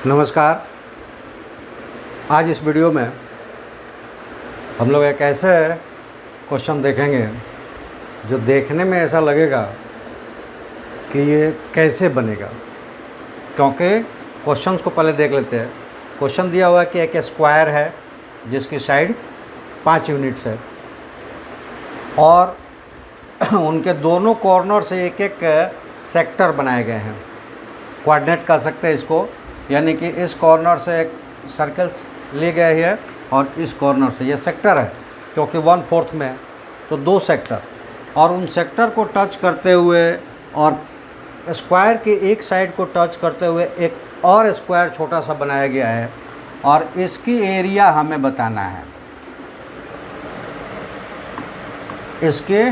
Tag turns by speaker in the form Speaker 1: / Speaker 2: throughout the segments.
Speaker 1: नमस्कार। आज इस वीडियो में हम लोग एक ऐसे क्वेश्चन देखेंगे जो देखने में ऐसा लगेगा कि ये कैसे बनेगा, क्योंकि क्वेश्चंस को पहले देख लेते हैं। क्वेश्चन दिया हुआ है कि एक स्क्वायर है जिसकी साइड 5 यूनिट्स है और उनके दोनों कॉर्नर से एक एक सेक्टर बनाए गए हैं। कोऑर्डिनेट कर सकते हैं इसको, यानी कि इस कॉर्नर से एक सर्कल्स लिए गए हैं और इस कॉर्नर से ये सेक्टर है क्योंकि 1/4 में है, तो 2 सेक्टर और उन सेक्टर को टच करते हुए और स्क्वायर के एक साइड को टच करते हुए एक और स्क्वायर छोटा सा बनाया गया है और इसकी एरिया हमें बताना है। इसके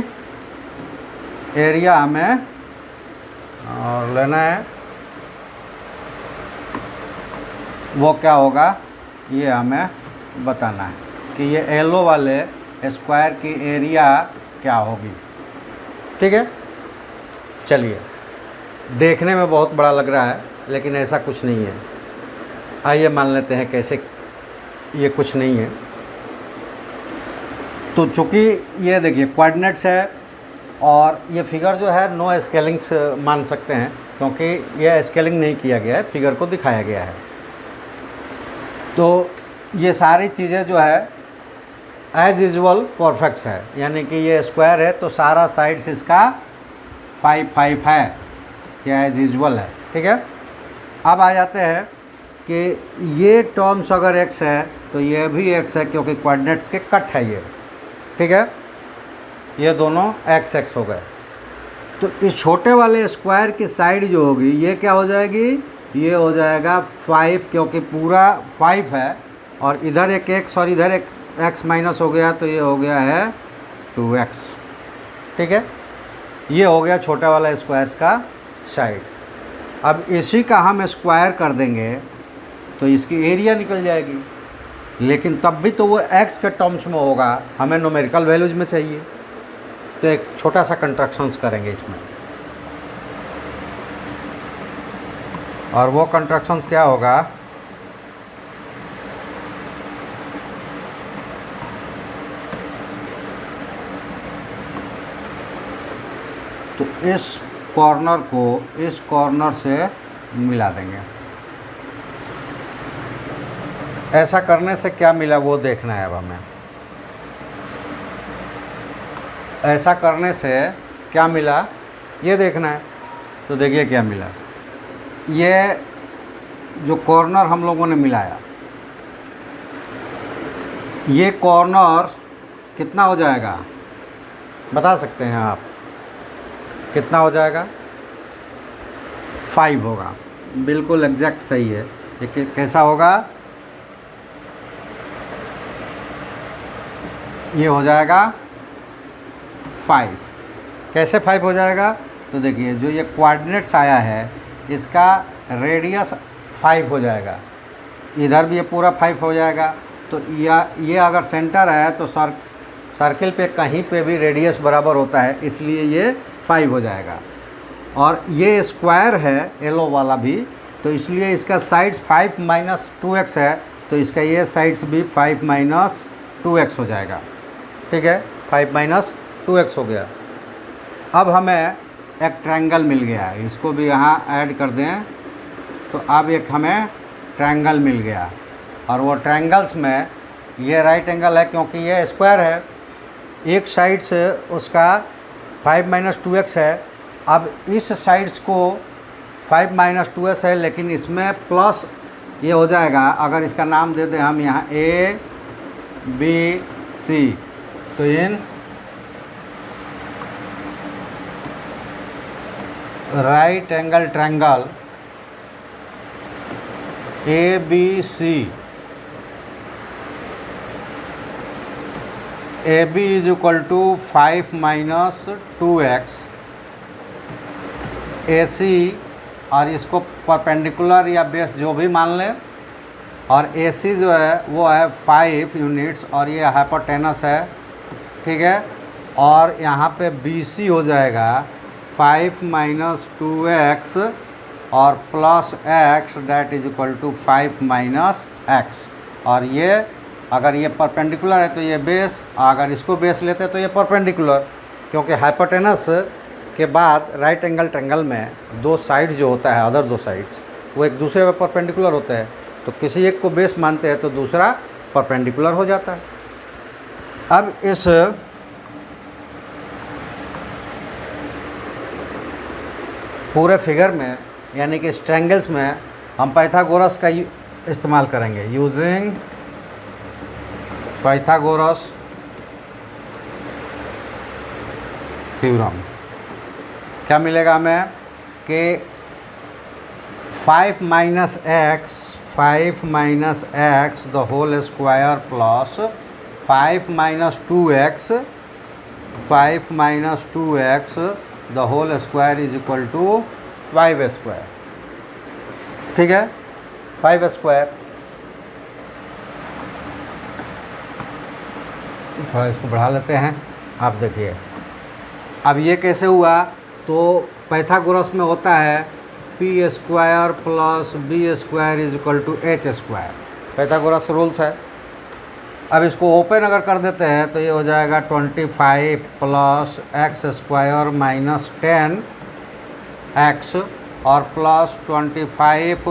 Speaker 1: एरिया हमें और लेना है, वो क्या होगा ये हमें बताना है कि ये येलो वाले स्क्वायर की एरिया क्या होगी। ठीक है, चलिए। देखने में बहुत बड़ा लग रहा है लेकिन ऐसा कुछ नहीं है। आइए मान लेते हैं कैसे ये कुछ नहीं है। तो चूँकि ये देखिए कोऑर्डिनेट्स है और ये फिगर जो है नो स्केलिंग्स मान सकते हैं क्योंकि ये स्केलिंग नहीं किया गया है, फिगर को दिखाया गया है। तो ये सारी चीज़ें जो है एज यूजुअल परफेक्ट है, यानी कि ये स्क्वायर है तो सारा साइड्स इसका 5 है, ये एज यूजुअल है। ठीक है, अब आ जाते हैं कि ये टर्म्स अगर x है तो ये भी x है क्योंकि कोऑर्डिनेट्स के कट है ये। ठीक है, ये दोनों x हो गए। तो इस छोटे वाले स्क्वायर की साइड जो होगी ये क्या हो जाएगी, ये हो जाएगा 5 क्योंकि पूरा 5 है और इधर एक x और इधर एक x माइनस हो गया तो ये हो गया है 2x। ठीक है, ये हो गया छोटा वाला स्क्वायर्स का साइड। अब इसी का हम स्क्वायर कर देंगे तो इसकी एरिया निकल जाएगी, लेकिन तब भी तो वो x के टर्म्स में होगा, हमें न्यूमेरिकल वैल्यूज में चाहिए। तो एक छोटा सा कंस्ट्रक्शंस करेंगे इसमें, और वो कंस्ट्रक्शंस क्या होगा, तो इस कॉर्नर को इस कॉर्नर से मिला देंगे। ऐसा करने से क्या मिला वो देखना है अब हमें। ऐसा करने से क्या मिला ये देखना है। तो देखिए क्या मिला, ये जो कॉर्नर हम लोगों ने मिलाया, ये कॉर्नर कितना हो जाएगा बता सकते हैं आप, कितना हो जाएगा? 5 होगा। बिल्कुल एग्जैक्ट सही है। ये कैसा होगा, ये हो जाएगा 5। कैसे 5 हो जाएगा? तो देखिए जो ये कोऑर्डिनेट्स आया है इसका रेडियस 5 हो जाएगा, इधर भी ये पूरा 5 हो जाएगा। तो ये अगर सेंटर है तो सर्किल पे कहीं पे भी रेडियस बराबर होता है, इसलिए ये 5 हो जाएगा। और ये स्क्वायर है येलो वाला भी, तो इसलिए इसका साइड्स 5 माइनस 2x है, तो इसका ये साइड्स भी 5 माइनस 2x हो जाएगा। ठीक है, 5 माइनस 2x हो गया। अब हमें एक ट्रायंगल मिल गया है, इसको भी यहाँ ऐड कर दें तो अब एक हमें ट्रायंगल मिल गया। और वो ट्रायंगल्स में ये राइट एंगल है क्योंकि ये स्क्वायर है, एक साइड से उसका 5 माइनस 2x है। अब इस साइड्स को 5 माइनस 2x है, लेकिन इसमें प्लस ये हो जाएगा। अगर इसका नाम दे दें हम यहाँ A B C, तो in right angle triangle ABC, AB is equal to 5 minus 2x, AC और इसको परपेंडिकुलर या बेस जो भी मान लें, और AC जो है वो है 5 यूनिट्स और ये हाइपोटेनस है। ठीक है, और यहाँ पे BC हो जाएगा 5 माइनस 2x और plus x that is equal to 5 minus x. और ये अगर ये परपेंडिकुलर है तो ये बेस, अगर इसको बेस लेते हैं तो ये परपेंडिकुलर, क्योंकि हाइपोटेनस के बाद राइट एंगल ट्रायंगल में दो साइड जो होता है, अदर दो साइड्स, वो एक दूसरे में परपेंडिकुलर होते हैं। तो किसी एक को बेस मानते हैं तो दूसरा परपेंडिकुलर हो जाता है। अब इस पूरे फिगर में यानी कि इस ट्रायंगल्स में हम पाइथागोरस का इस्तेमाल करेंगे। यूजिंग पाइथागोरस थ्योरम क्या मिलेगा हमें कि 5 minus x the whole square plus 5 minus 2x the whole square is equal to 5 square. ठीक है, 5 स्क्वायर। थोड़ा इसको बढ़ा लेते हैं। आप देखिए अब ये कैसे हुआ, तो पाइथागोरस में होता है P square plus B square is equal to H square, Pythagoras rules है। अब इसको ओपन अगर कर देते हैं तो ये हो जाएगा 25 plus x square minus 10 x और plus 25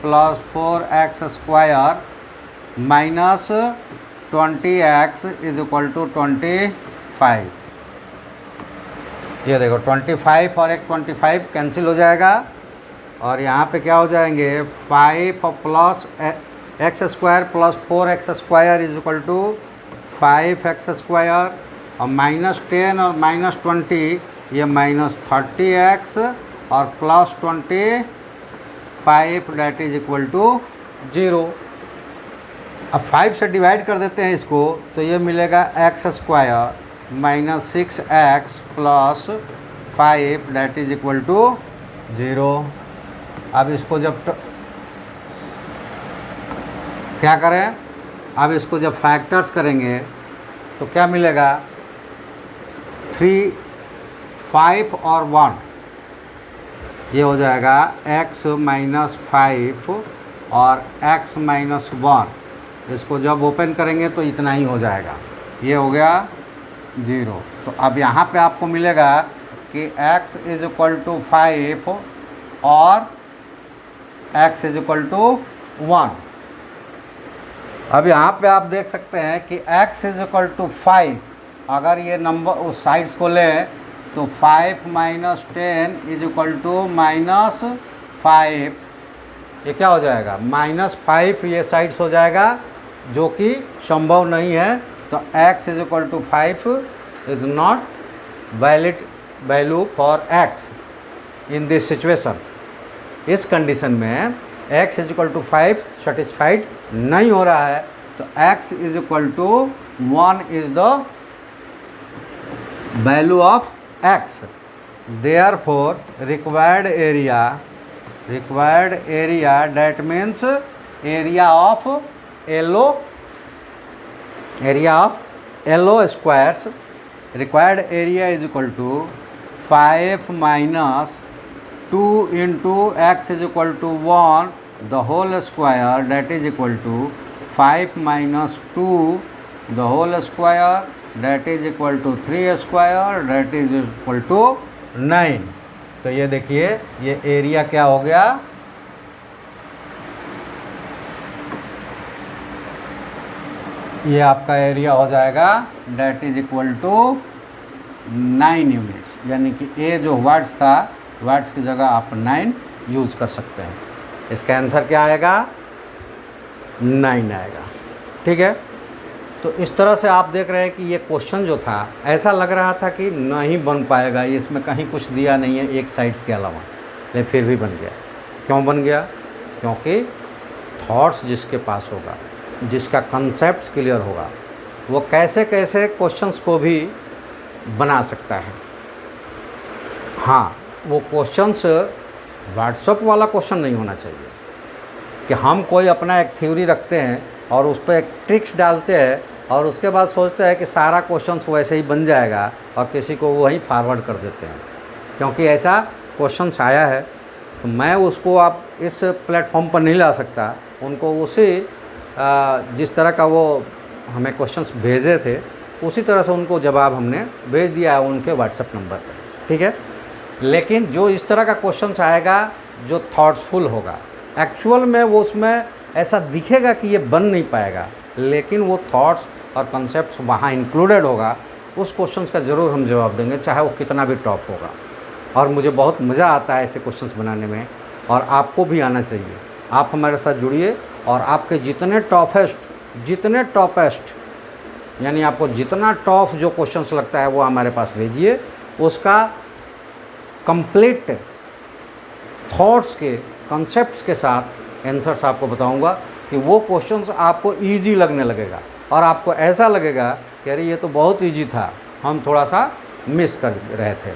Speaker 1: plus 4x square minus 20x is equal to 25। ये देखो 25 और एक 25 कैंसिल हो जाएगा और यहाँ पे क्या हो जाएंगे 5 plus x square plus 4x square is equal to 5x square और माइनस 10 और माइनस 20 ये माइनस 30x और plus 25 that is equal to 0। अब 5 से डिवाइड कर देते हैं इसको तो ये मिलेगा x square minus 6x plus 5 that is equal to 0। अब इसको जब क्या करें, अब इसको जब फैक्टर्स करेंगे तो क्या मिलेगा 3, 5 और 1 ये हो जाएगा x माइनस 5 और x माइनस 1। इसको जब ओपन करेंगे तो इतना ही हो जाएगा, ये हो गया 0। तो अब यहाँ पे आपको मिलेगा कि x इज इक्वल टू 5 और x इज इक्वल टू 1। अब यहाँ पे आप देख सकते हैं कि x इज इक्वल टू 5, अगर ये नंबर उस साइड्स को लें तो 5 minus 10 is equal to minus 5। ये क्या हो जाएगा -5, ये साइड्स हो जाएगा जो कि संभव नहीं है। तो x is equal to 5 is not valid value for x in this situation. इस कंडीशन में x is equal to 5 satisfied नहीं हो रहा है, तो x is equal to 1 is the value of x। Therefore required area that means area of LO squares, required area is equal to 5 minus 2 into x is equal to 1 the whole square that is equal to 5 minus 2 the whole square that is equal to 3 square that is equal to 9। तो ये देखिए ये area क्या हो गया, ये आपका area हो जाएगा that is equal to 9 units, यानी कि ए जो वाट्स था वाट्स की जगह आप 9 यूज़ कर सकते हैं। इसका आंसर क्या आएगा 9 आएगा। ठीक है, तो इस तरह से आप देख रहे हैं कि ये क्वेश्चन जो था ऐसा लग रहा था कि नहीं बन पाएगा, ये इसमें कहीं कुछ दिया नहीं है एक साइड्स के अलावा, लेकिन फिर भी बन गया। क्यों बन गया? क्योंकि थॉट्स जिसके पास होगा, जिसका कंसेप्ट क्लियर होगा, वो कैसे कैसे क्वेश्चंस को भी बना सकता है। हाँ, वो क्वेश्चंस व्हाट्सएप वाला क्वेश्चन नहीं होना चाहिए कि हम कोई अपना एक थ्योरी रखते हैं और उस पर एक ट्रिक्स डालते हैं और उसके बाद सोचते हैं कि सारा क्वेश्चंस वैसे ही बन जाएगा और किसी को वही फॉरवर्ड कर देते हैं। क्योंकि ऐसा क्वेश्चंस आया है तो मैं उसको आप इस प्लेटफॉर्म पर नहीं ला सकता, उनको उसी जिस तरह का वो हमें क्वेश्चंस भेजे थे उसी तरह से उनको जवाब हमने भेज दिया है उनके व्हाट्सएप नंबर पर, ठीक है। लेकिन जो इस तरह का क्वेश्चंस आएगा जो थॉट्सफुल होगा, एक्चुअल में वो उसमें ऐसा दिखेगा कि ये बन नहीं पाएगा, लेकिन वो थॉट्स और कॉन्सेप्ट्स वहाँ इंक्लूडेड होगा, उस क्वेश्चंस का ज़रूर हम जवाब देंगे, चाहे वो कितना भी टफ होगा। और मुझे बहुत मज़ा आता है ऐसे क्वेश्चंस बनाने में, और आपको भी आना चाहिए। आप हमारे साथ जुड़िए और आपके जितने टॉपेस्ट यानी आपको जितना टफ जो क्वेश्चंस लगता है वो हमारे पास भेजिए, उसका कंप्लीट थॉट्स के कॉन्सेप्ट्स के साथ आंसर्स आपको बताऊंगा कि वो क्वेश्चंस आपको इजी लगने लगेगा और आपको ऐसा लगेगा कि अरे ये तो बहुत इजी था, हम थोड़ा सा मिस कर रहे थे।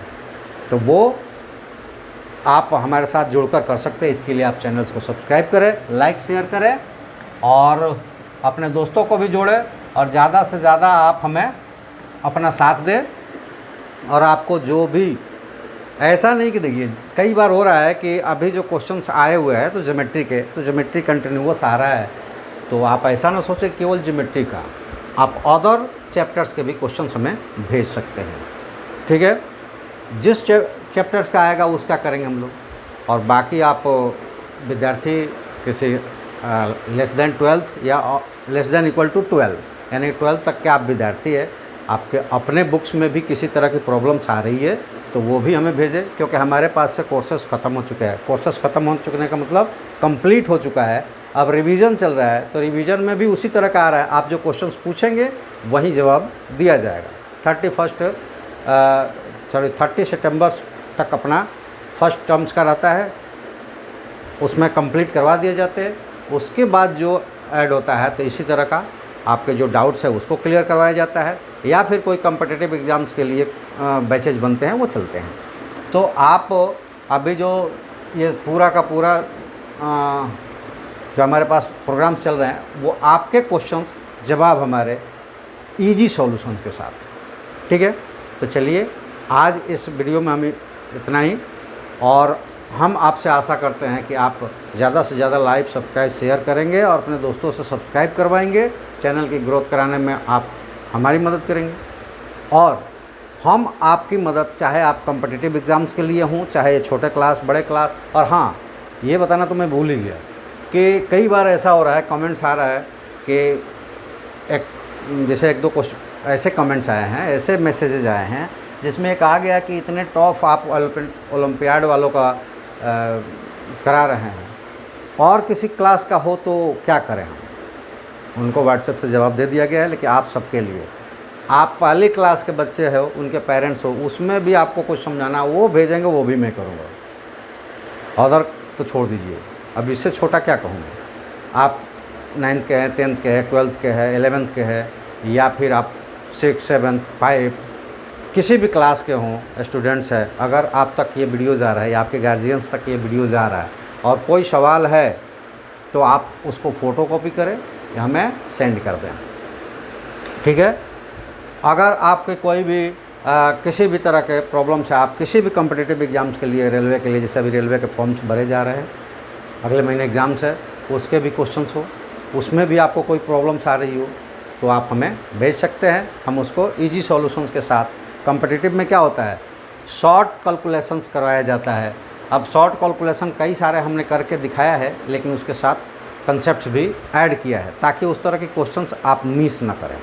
Speaker 1: तो वो आप हमारे साथ जुड़कर कर सकते हैं। इसके लिए आप चैनल्स को सब्सक्राइब करें, लाइक शेयर करें और अपने दोस्तों को भी जोड़ें, और ज़्यादा से ज़्यादा आप हमें अपना साथ दें। और आपको जो भी ऐसा नहीं कि देखिए कई बार हो रहा है कि अभी जो क्वेश्चंस आए हुए हैं तो ज्योमेट्री कंटिन्यूअस आ रहा है, तो आप ऐसा ना सोचें केवल ज्योमेट्री का, आप अदर चैप्टर्स के भी क्वेश्चंस हमें भेज सकते हैं, ठीक है। जिस चैप्टर्स का आएगा उसका करेंगे हम लोग। और बाकी आप विद्यार्थी किसी लेस देन 12th या लेस देन इक्वल टू 12 यानी 12 तक के आप विद्यार्थी है, आपके अपने बुक्स में भी किसी तरह की प्रॉब्लम्स आ रही है तो वो भी हमें भेजें, क्योंकि हमारे पास से कोर्सेज ख़त्म हो चुके हैं। कोर्सेज ख़त्म हो चुकने का मतलब कंप्लीट हो चुका है, अब रिवीजन चल रहा है, तो रिवीजन में भी उसी तरह का आ रहा है। आप जो क्वेश्चंस पूछेंगे वही जवाब दिया जाएगा। 30 सितंबर तक अपना फर्स्ट टर्म्स का रहता है, उसमें कंप्लीट करवा दिए जाते हैं। उसके बाद जो ऐड होता है तो इसी तरह का आपके जो डाउट्स है उसको क्लियर करवाया जाता है, या फिर कोई कॉम्पिटिटिव एग्ज़ाम्स के लिए बैचेज बनते हैं वो चलते हैं। तो आप अभी जो ये पूरा का पूरा जो हमारे पास प्रोग्राम्स चल रहे हैं वो आपके क्वेश्चंस जवाब हमारे इजी सॉल्यूशंस के साथ, ठीक है। तो चलिए आज इस वीडियो में हम इतना ही, और हम आपसे आशा करते हैं कि आप ज़्यादा से ज़्यादा लाइक सब्सक्राइब शेयर करेंगे और अपने दोस्तों से सब्सक्राइब करवाएंगे। चैनल की ग्रोथ कराने में आप हमारी मदद करेंगे और हम आपकी मदद, चाहे आप कॉम्पिटिटिव एग्ज़ाम्स के लिए हों, चाहे ये छोटे क्लास बड़े क्लास। और हाँ, ये बताना तो मैं भूल ही गया कि कई बार ऐसा हो रहा है, कमेंट्स आ रहा है कि जैसे 1-2 क्वेश्चन ऐसे कमेंट्स आए हैं, ऐसे मैसेजेज आए हैं जिसमें एक आ गया कि इतने टॉप आप ओलंपियाड वालों का करा रहे हैं और किसी क्लास का हो तो क्या करें हम। उनको व्हाट्सएप से जवाब दे दिया गया है, लेकिन आप सबके लिए, आप पहली क्लास के बच्चे हो, उनके पेरेंट्स हो, उसमें भी आपको कुछ समझाना, वो भेजेंगे, वो भी मैं करूँगा। अदर तो छोड़ दीजिए, अब इससे छोटा क्या कहूँगा। आप 9th के हैं, 10th के हैं, 12th के हैं, 11th के हैं, या फिर आप 6, 7, 5 किसी भी क्लास के हों स्टूडेंट्स हैं, अगर आप तक ये वीडियोज़ आ रहा है या आपके गार्जियंस तक ये वीडियोज़ आ रहा है और कोई सवाल है तो आप उसको फ़ोटोकॉपी करें या हमें सेंड कर दें, ठीक है। अगर आपके कोई भी किसी भी तरह के प्रॉब्लम्स है, आप किसी भी कॉम्पिटिटिव एग्ज़ाम्स के लिए, रेलवे के लिए, जैसे अभी रेलवे के फॉर्म्स भरे जा रहे हैं, अगले महीने एग्ज़ाम्स है, उसके भी क्वेश्चंस हो, उसमें भी आपको कोई प्रॉब्लम्स आ रही हो तो आप हमें भेज सकते हैं। हम उसको ईजी सॉल्यूशंस के साथ, कॉम्पिटिटिव में क्या होता है, शॉर्ट कैलकुलेशंस करवाया जाता है। अब शॉर्ट कैलकुलेशन कई सारे हमने करके दिखाया है, लेकिन उसके साथ कंसेप्ट्स भी ऐड किया है ताकि उस तरह के क्वेश्चंस आप मिस ना करें।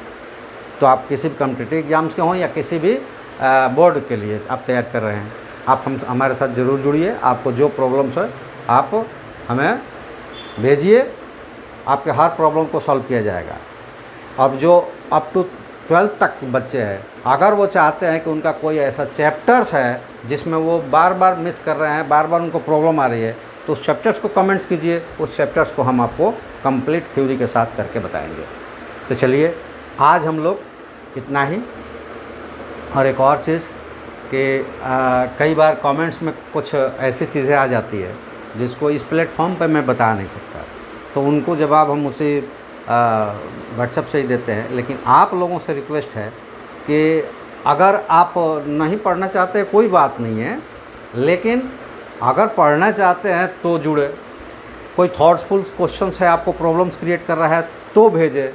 Speaker 1: तो आप किसी भी कॉम्पिटिटिव एग्जाम्स के हों या किसी भी बोर्ड के लिए आप तैयार कर रहे हैं, आप हमारे साथ ज़रूर जुड़िए। आपको जो प्रॉब्लम्स है आप हमें भेजिए, आपके हर प्रॉब्लम को सॉल्व किया जाएगा। अब जो अप टू 12th तक बच्चे हैं, अगर वो चाहते हैं कि उनका कोई ऐसा चैप्टर्स है जिसमें वो बार बार मिस कर रहे हैं, बार बार उनको प्रॉब्लम आ रही है, तो उस चैप्टर्स को कमेंट्स कीजिए, उस चैप्टर्स को हम आपको कंप्लीट थ्योरी के साथ करके बताएंगे। तो चलिए आज हम लोग इतना ही। और एक और चीज़ कि कई बार कमेंट्स में कुछ ऐसी चीज़ें आ जाती है जिसको इस प्लेटफॉर्म पर मैं बता नहीं सकता, तो उनको जवाब हम उसे व्हाट्सएप से ही देते हैं। लेकिन आप लोगों से रिक्वेस्ट है कि अगर आप नहीं पढ़ना चाहते कोई बात नहीं है, लेकिन अगर पढ़ना चाहते हैं तो जुड़े, कोई थॉट्सफुल क्वेश्चन है, आपको प्रॉब्लम्स क्रिएट कर रहा है तो भेजे।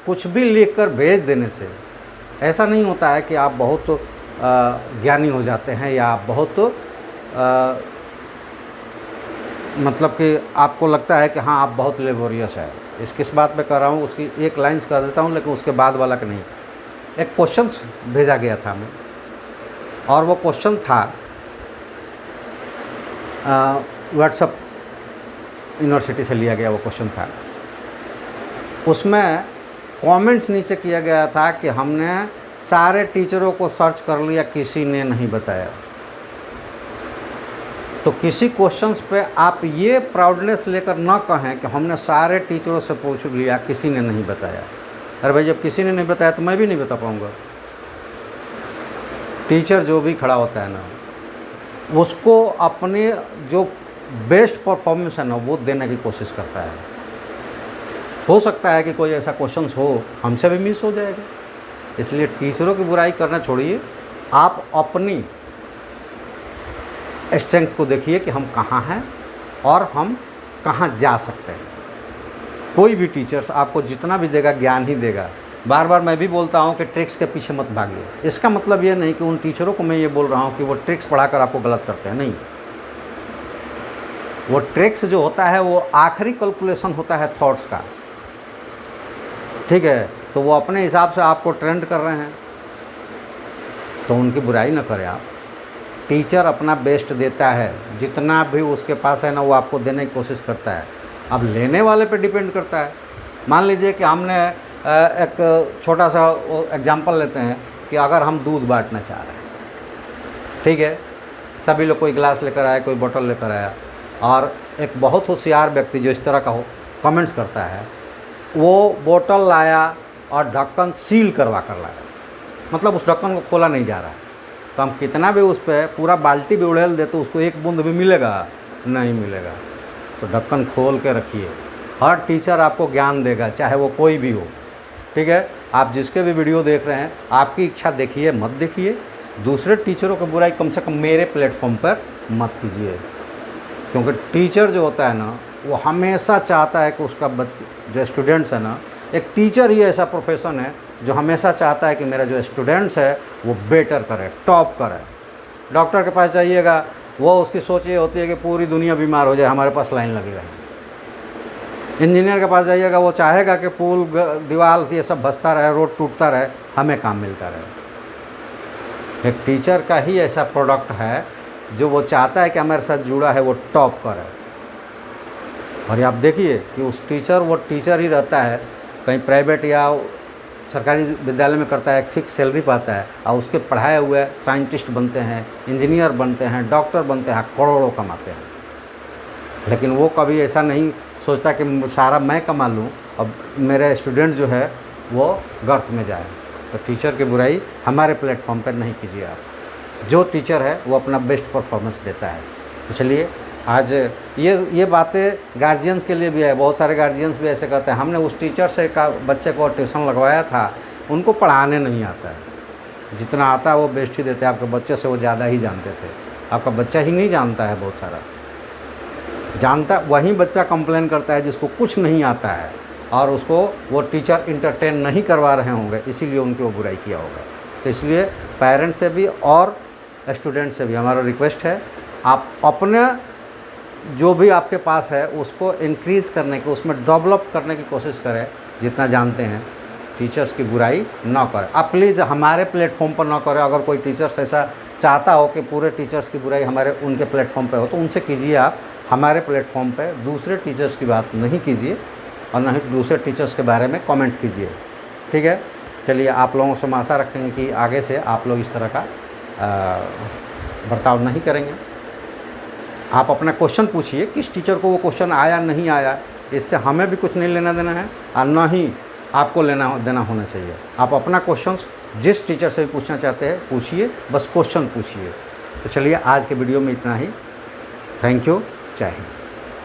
Speaker 1: कुछ भी लिख कर भेज देने से ऐसा नहीं होता है कि आप बहुत ज्ञानी हो जाते हैं या आप बहुत मतलब कि आपको लगता है कि हाँ आप बहुत लेबोरियस है। किस बात पे कर रहा हूँ उसकी एक लाइन्स कर देता हूँ, लेकिन उसके बाद वाला का नहीं। एक क्वेश्चन भेजा गया था हमें, और वो क्वेश्चन था व्हाट्सएप यूनिवर्सिटी से लिया गया वो क्वेश्चन था। उसमें कमेंट्स नीचे किया गया था कि हमने सारे टीचरों को सर्च कर लिया, किसी ने नहीं बताया। तो किसी क्वेश्चंस पे आप ये प्राउडनेस लेकर ना कहें कि हमने सारे टीचरों से पूछ लिया, किसी ने नहीं बताया। अरे भाई, जब किसी ने नहीं बताया तो मैं भी नहीं बता पाऊँगा। टीचर जो भी खड़ा होता है ना, उसको अपने जो बेस्ट परफॉर्मेंस है ना वो देने की कोशिश करता है। हो सकता है कि कोई ऐसा क्वेश्चन हो हमसे भी मिस हो जाएगा, इसलिए टीचरों की बुराई करना छोड़िए। आप अपनी स्ट्रेंथ को देखिए कि हम कहाँ हैं और हम कहाँ जा सकते हैं। कोई भी टीचर्स आपको जितना भी देगा ज्ञान ही देगा। बार बार मैं भी बोलता हूँ कि ट्रिक्स के पीछे मत भागिए। इसका मतलब ये नहीं कि उन टीचरों को मैं ये बोल रहा हूँ कि वो ट्रिक्स पढ़ाकर आपको गलत करते हैं, नहीं। वो ट्रिक्स जो होता है वो आखिरी कैलकुलेशन होता है थॉट्स का, ठीक है। तो वो अपने हिसाब से आपको ट्रेंड कर रहे हैं, तो उनकी बुराई न करें आप। टीचर अपना बेस्ट देता है, जितना भी उसके पास है ना वो आपको देने की कोशिश करता है। अब लेने वाले पे डिपेंड करता है। मान लीजिए कि हमने एक छोटा सा एग्जांपल लेते हैं कि अगर हम दूध बांटना चाह रहे हैं, ठीक है, सभी लोग कोई गिलास लेकर आया, कोई बोतल लेकर आया, और एक बहुत होशियार व्यक्ति जो इस तरह का कमेंट्स करता है, वो बोतल लाया और ढक्कन सील करवा कर लाया, मतलब उस ढक्कन को खोला नहीं जा रहा है। तो हम कितना भी उस पर पूरा बाल्टी भी उड़ेल दे तो उसको एक बूंद भी मिलेगा? नहीं मिलेगा। तो ढक्कन खोल के रखिए। हर टीचर आपको ज्ञान देगा, चाहे वो कोई भी हो, ठीक है। आप जिसके भी वीडियो देख रहे हैं, आपकी इच्छा देखिए, मत देखिए। दूसरे टीचरों की बुराई कम से कम मेरे प्लेटफॉर्म पर मत कीजिए, क्योंकि टीचर जो होता है ना वो हमेशा चाहता है कि उसका जो स्टूडेंट्स है ना, एक टीचर ही ऐसा प्रोफेशन है जो हमेशा चाहता है कि मेरा जो स्टूडेंट्स है वो बेटर करे, टॉप करे। डॉक्टर के पास जाइएगा, वो उसकी सोच ये होती है कि पूरी दुनिया बीमार हो जाए, हमारे पास लाइन लगी रहे। इंजीनियर के पास जाइएगा, वो चाहेगा कि पुल दीवार ये सब बसता रहे, रोड टूटता रहे, हमें काम मिलता रहे। एक टीचर का ही ऐसा प्रोडक्ट है जो वो चाहता है कि हमारे साथ जुड़ा है वो टॉप करे। और आप देखिए कि उस टीचर वो टीचर ही रहता है, कहीं प्राइवेट या सरकारी विद्यालय में करता है, एक फिक्स सैलरी पाता है, और उसके पढ़ाए हुए साइंटिस्ट बनते हैं, इंजीनियर बनते हैं, डॉक्टर बनते हैं, करोड़ों कमाते हैं। लेकिन वो कभी ऐसा नहीं सोचता कि सारा मैं कमा लूँ और मेरे स्टूडेंट जो है वो गर्त में जाए। तो टीचर की बुराई हमारे प्लेटफॉर्म पर नहीं कीजिए आप। जो टीचर है वो अपना बेस्ट परफॉर्मेंस देता है। तो चलिए, आज ये बातें गार्जियंस के लिए भी है। बहुत सारे गार्जियंस भी ऐसे कहते हैं, हमने उस टीचर से का बच्चे को ट्यूशन लगवाया था, उनको पढ़ाने नहीं आता है। जितना आता है वो बेस्ट ही देते हैं, आपके बच्चे से वो ज़्यादा ही जानते थे। आपका बच्चा ही नहीं जानता है, बहुत सारा जानता वही बच्चा कंप्लेन करता है जिसको कुछ नहीं आता है, और उसको वो टीचर इंटरटेन नहीं करवा रहे होंगे, इसीलिए उनकी वो बुराई किया होगा। तो इसलिए पेरेंट्स से भी और स्टूडेंट से भी हमारा रिक्वेस्ट है, आप अपने जो भी आपके पास है उसको इंक्रीज़ करने की, उसमें डेवलप करने की कोशिश करें। जितना जानते हैं, टीचर्स की बुराई ना करें। आप प्लीज़ हमारे प्लेटफॉर्म पर ना करें। अगर कोई टीचर्स ऐसा चाहता हो कि पूरे टीचर्स की बुराई हमारे उनके प्लेटफॉर्म पे हो तो उनसे कीजिए। आप हमारे प्लेटफॉर्म पे दूसरे टीचर्स की बात नहीं कीजिए, और ना ही दूसरे टीचर्स के बारे में कमेंट्स कीजिए, ठीक है। चलिए, आप लोगों से हम आशा रखेंगे कि आगे से आप लोग इस तरह का बर्ताव नहीं करेंगे। आप अपना क्वेश्चन पूछिए, किस टीचर को वो क्वेश्चन आया नहीं आया, इससे हमें भी कुछ नहीं लेना देना है, और ना ही आपको लेना देना होना चाहिए। आप अपना क्वेश्चन जिस टीचर से भी पूछना चाहते हैं पूछिए, बस क्वेश्चन पूछिए। तो चलिए, आज के वीडियो में इतना ही। Thank you. जय हिंद।